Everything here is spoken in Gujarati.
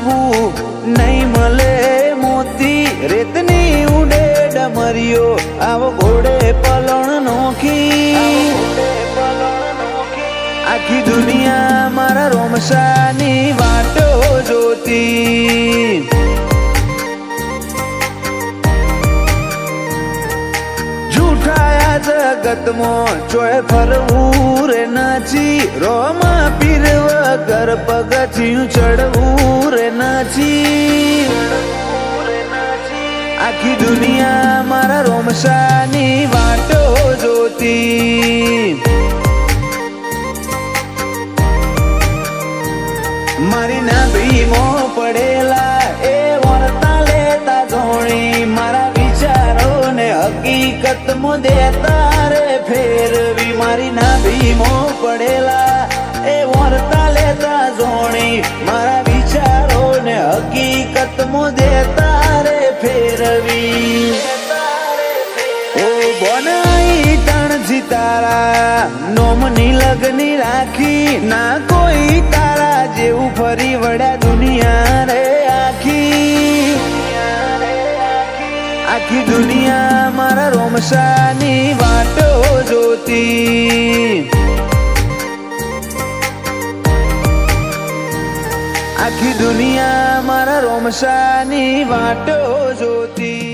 આવું નહીં મળે મોતી રેતની ઉડે ડમરીઓ આવો ઘોડે પલણ નોખી આખી દુનિયા મારા રોમસાની વાટો જોતી જૂઠાયા જગતમાં ચોય ફરવું રે નાચી રોમા પીર વગર પગથિયું ચડવું રે નાચી આખી દુનિયા મારા રોમસાની વાટો જોતી મારી નાભીમાં પડેલા એ વર્તા લેતા જોણી મારા વિચારોને હકીકતમાં દેતા રે ફેરવી મારી નાભીમાં પડેલા એ વર્તા લેતા જોણી મારા વિચારોને હકીકતમાં દેતા રે ફેરવી ઓ બનાઈ તણ જીતારા નોમની લગની રાખી ના કોઈ તારા જેવું ફરી વળ્યા દુનિયા રે આખી આખી દુનિયા મારા રોમસાની વાટો જોતી આખી દુનિયા મારા રોમસાની વાટો જોતી